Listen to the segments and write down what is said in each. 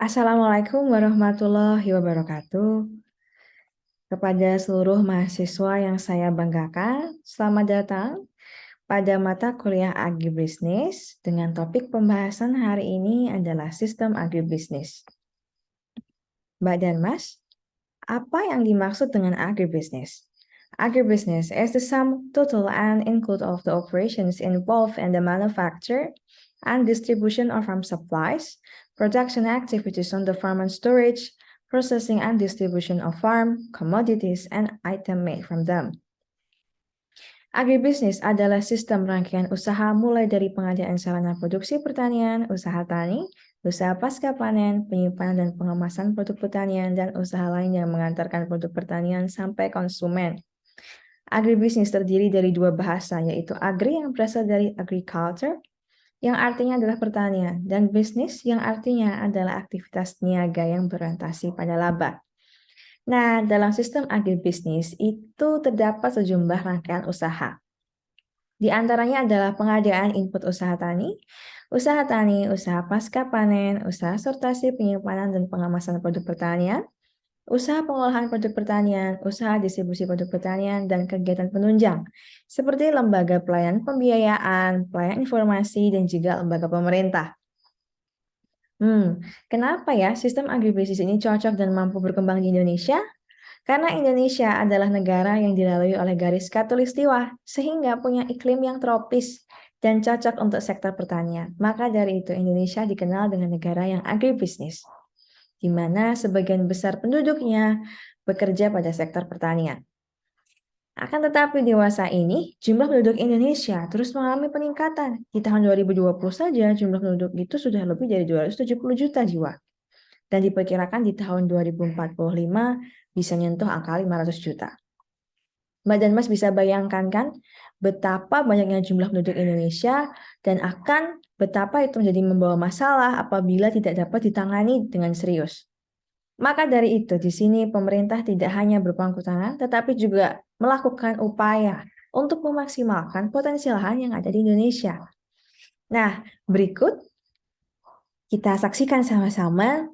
Assalamualaikum warahmatullahi wabarakatuh. Kepada seluruh mahasiswa yang saya banggakan, selamat datang pada mata kuliah Agribisnis dengan topik pembahasan hari ini adalah sistem agribisnis. Mbak dan Mas, apa yang dimaksud dengan agribisnis? Agribisnis is the sum total and include of the operations involved in the manufacture and distribution of farm supplies, production activities on the farm and storage, processing and distribution of farm, commodities, and item made from them. Agribisnis adalah sistem rangkaian usaha mulai dari pengadaan sarana produksi pertanian, usaha tani, usaha pasca panen, penyimpanan dan pengemasan produk pertanian, dan usaha lain yang mengantarkan produk pertanian sampai konsumen. Agribisnis terdiri dari dua bahasa, yaitu agri yang berasal dari agriculture, yang artinya adalah pertanian, dan bisnis yang artinya adalah aktivitas niaga yang berorientasi pada laba. Nah, dalam sistem agribisnis itu terdapat sejumlah rangkaian usaha. Di antaranya adalah pengadaan input usaha tani, usaha pasca panen, usaha sortasi, penyimpanan, dan pengemasan produk pertanian, usaha pengolahan produk pertanian, usaha distribusi produk pertanian, dan kegiatan penunjang, seperti lembaga pelayanan pembiayaan, pelayanan informasi, dan juga lembaga pemerintah. Kenapa ya sistem agribisnis ini cocok dan mampu berkembang di Indonesia? Karena Indonesia adalah negara yang dilalui oleh garis khatulistiwa, sehingga punya iklim yang tropis dan cocok untuk sektor pertanian. Maka dari itu Indonesia dikenal dengan negara yang agribisnis, di mana sebagian besar penduduknya bekerja pada sektor pertanian. Akan tetapi di masa ini, jumlah penduduk Indonesia terus mengalami peningkatan. Di tahun 2020 saja, jumlah penduduk itu sudah lebih dari 270 juta jiwa. Dan diperkirakan di tahun 2045 bisa nyentuh angka 500 juta. Mbak dan Mas bisa bayangkan kan betapa banyaknya jumlah penduduk Indonesia dan akan betapa itu menjadi membawa masalah apabila tidak dapat ditangani dengan serius. Maka dari itu, di sini pemerintah tidak hanya berpangku tangan, tetapi juga melakukan upaya untuk memaksimalkan potensi lahan yang ada di Indonesia. Nah, berikut kita saksikan sama-sama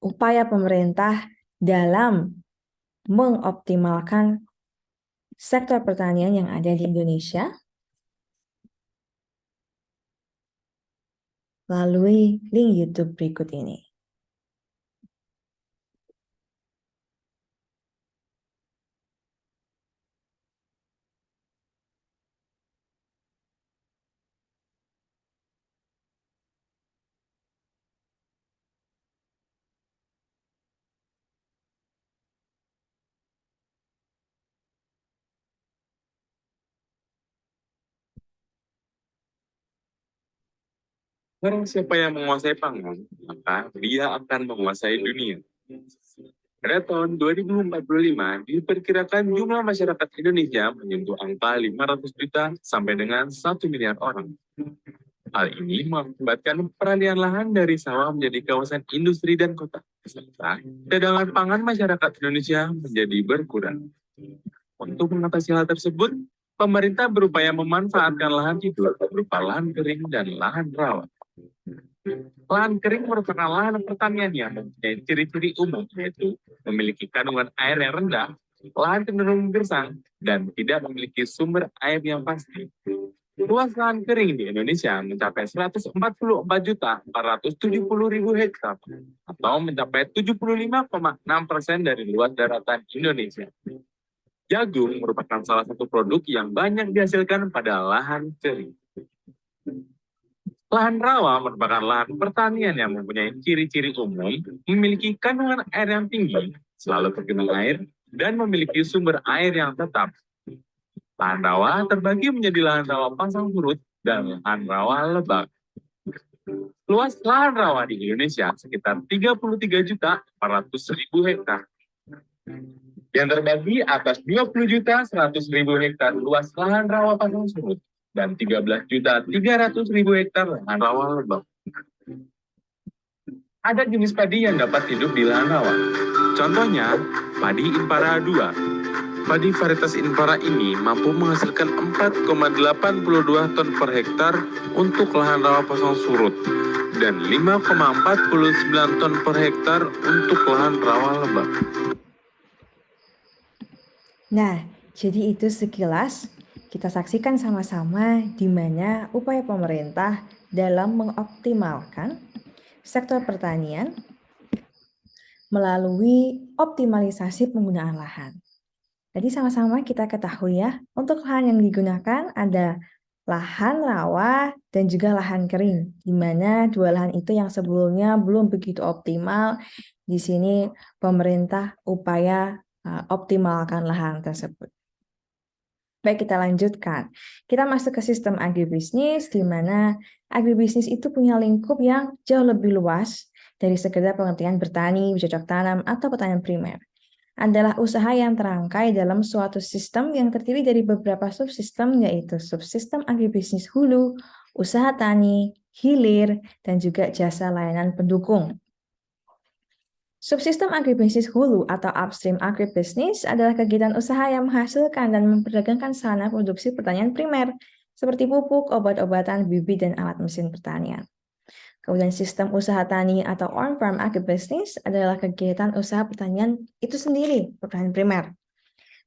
upaya pemerintah dalam mengoptimalkan sektor pertanian yang ada di Indonesia melalui link YouTube berikut ini. Barang siapa yang menguasai pangan, maka dia akan menguasai dunia. Pada tahun 2045, diperkirakan jumlah masyarakat Indonesia menyentuh angka 500 juta sampai dengan 1 miliar orang. Hal ini mengakibatkan peralihan lahan dari sawah menjadi kawasan industri dan kota, serta cadangan pangan masyarakat Indonesia menjadi berkurang. Untuk mengatasi hal tersebut, pemerintah berupaya memanfaatkan lahan hidup berupa lahan kering dan lahan rawa. Lahan kering merupakan lahan pertanian yang mempunyai ciri-ciri umum, yaitu memiliki kandungan air yang rendah, lahan cenderung gersang, dan tidak memiliki sumber air yang pasti. Luas lahan kering di Indonesia mencapai 144.470.000 hektar, atau mencapai 75,6% dari luas daratan Indonesia. Jagung merupakan salah satu produk yang banyak dihasilkan pada lahan kering. Lahan rawa merupakan lahan pertanian yang mempunyai ciri-ciri umum, memiliki kandungan air yang tinggi, selalu tergenang air, dan memiliki sumber air yang tetap. Lahan rawa terbagi menjadi lahan rawa pasang surut dan lahan rawa lebak. Luas lahan rawa di Indonesia sekitar 33.400.000 hektar. Yang terbagi atas 20.100.000 hektar luas lahan rawa pasang surut dan 13.300.000 hektar lahan rawa lebak. Ada jenis padi yang dapat hidup di lahan rawa. Contohnya, padi Impara 2. Padi varietas Impara ini mampu menghasilkan 4,82 ton per hektar untuk lahan rawa pasang surut dan 5,49 ton per hektar untuk lahan rawa lembab. Nah, jadi itu sekilas kita saksikan sama-sama di mana upaya pemerintah dalam mengoptimalkan sektor pertanian melalui optimalisasi penggunaan lahan. Jadi sama-sama kita ketahui ya, untuk lahan yang digunakan ada lahan rawa dan juga lahan kering, di mana dua lahan itu yang sebelumnya belum begitu optimal. Di sini pemerintah upaya optimalkan lahan tersebut. Baik, kita lanjutkan. Kita masuk ke sistem agribisnis, di mana agribisnis itu punya lingkup yang jauh lebih luas dari sekedar pengertian bertani, bercocok tanam, atau pertanian primer. Adalah usaha yang terangkai dalam suatu sistem yang terdiri dari beberapa subsistem, yaitu subsistem agribisnis hulu, usaha tani, hilir, dan juga jasa layanan pendukung. Subsistem agribisnis hulu atau upstream agribisnis adalah kegiatan usaha yang menghasilkan dan memperdagangkan sarana produksi pertanian primer, seperti pupuk, obat-obatan, bibit, dan alat mesin pertanian. Kemudian sistem usaha tani atau on-farm agribisnis adalah kegiatan usaha pertanian itu sendiri, pertanian primer.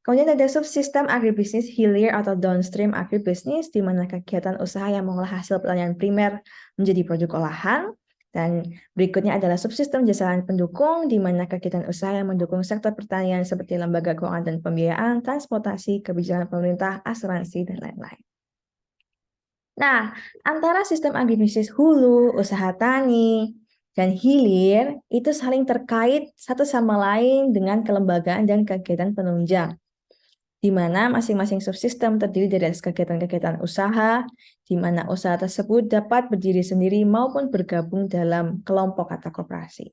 Kemudian ada subsistem agribisnis hilir atau downstream agribisnis, di mana kegiatan usaha yang mengolah hasil pertanian primer menjadi produk olahan. Dan berikutnya adalah subsistem jasa layanan pendukung, di mana kegiatan usaha yang mendukung sektor pertanian seperti lembaga keuangan dan pembiayaan, transportasi, kebijakan pemerintah, asuransi, dan lain-lain. Nah, antara sistem agribisnis hulu, usaha tani, dan hilir itu saling terkait satu sama lain dengan kelembagaan dan kegiatan penunjang, di mana masing-masing subsistem terdiri dari kegiatan-kegiatan usaha, di mana usaha tersebut dapat berdiri sendiri maupun bergabung dalam kelompok atau koperasi.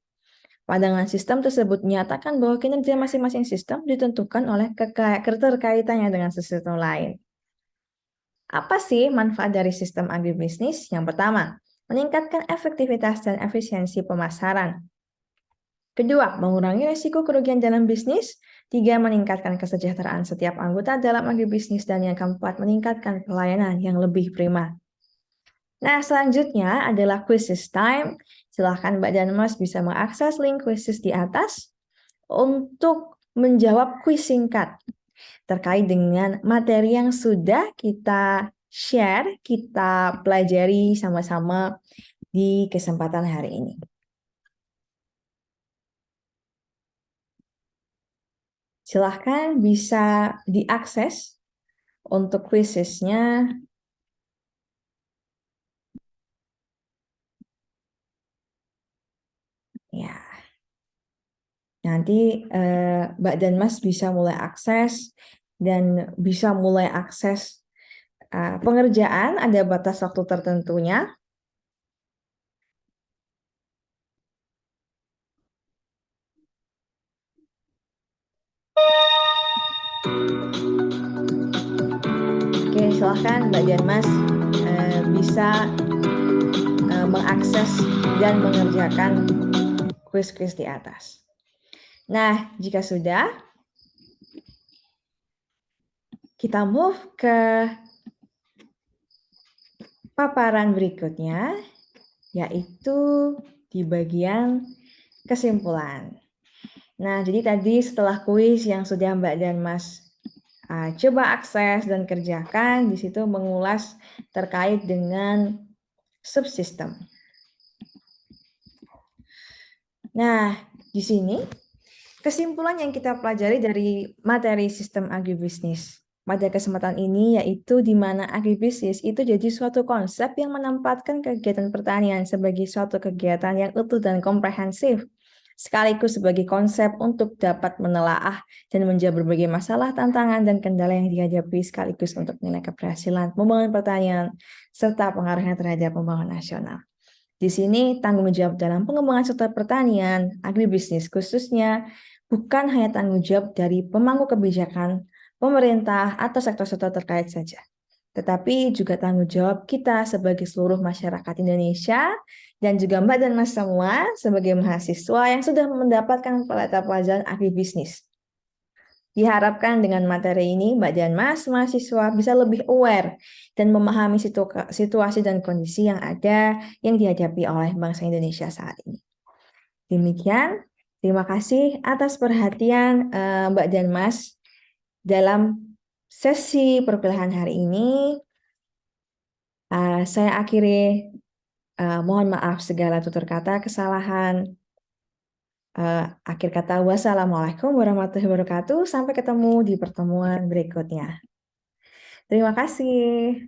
Pandangan sistem tersebut menyatakan bahwa kinerja masing-masing sistem ditentukan oleh keterkaitannya dengan sistem lain. Apa sih manfaat dari sistem agribisnis? Yang pertama, meningkatkan efektivitas dan efisiensi pemasaran. Kedua, mengurangi risiko kerugian dalam bisnis. Tiga, meningkatkan kesejahteraan setiap anggota dalam agribisnis. Dan yang keempat, meningkatkan pelayanan yang lebih prima. Nah, selanjutnya adalah quizzes time. Silahkan Mbak dan Mas bisa mengakses link quizzes di atas untuk menjawab kuis singkat terkait dengan materi yang sudah kita share, kita pelajari sama-sama di kesempatan hari ini. Silahkan bisa diakses untuk quizesnya. Ya, nanti Mbak dan Mas bisa mulai akses dan bisa mulai akses pengerjaan, ada batas waktu tertentunya. Oke, silahkan Mbak dan Mas bisa mengakses dan mengerjakan kuis-kuis di atas. Nah, jika sudah, kita move ke paparan berikutnya, yaitu di bagian kesimpulan. Nah, jadi tadi setelah kuis yang sudah Mbak dan Mas coba akses dan kerjakan, di situ mengulas terkait dengan subsistem. Nah, di sini kesimpulan yang kita pelajari dari materi sistem agribisnis pada kesempatan ini yaitu di mana agribisnis itu jadi suatu konsep yang menempatkan kegiatan pertanian sebagai suatu kegiatan yang utuh dan komprehensif, sekaligus sebagai konsep untuk dapat menelaah dan menjawab berbagai masalah, tantangan, dan kendala yang dihadapi, sekaligus untuk menilai keberhasilan pembangunan pertanian serta pengaruhnya terhadap pembangunan nasional. Di sini tanggung jawab dalam pengembangan sektor pertanian, agribisnis khususnya, bukan hanya tanggung jawab dari pemangku kebijakan, pemerintah, atau sektor-sektor terkait saja, tetapi juga tanggung jawab kita sebagai seluruh masyarakat Indonesia dan juga Mbak dan Mas semua sebagai mahasiswa yang sudah mendapatkan pelajaran agribisnis. Diharapkan dengan materi ini, Mbak dan Mas, mahasiswa bisa lebih aware dan memahami situasi dan kondisi yang ada yang dihadapi oleh bangsa Indonesia saat ini. Demikian, terima kasih atas perhatian Mbak dan Mas dalam sesi perkuliahan hari ini. Saya akhiri, mohon maaf segala tutur kata kesalahan. Akhir kata, wassalamualaikum warahmatullahi wabarakatuh. Sampai ketemu di pertemuan berikutnya. Terima kasih.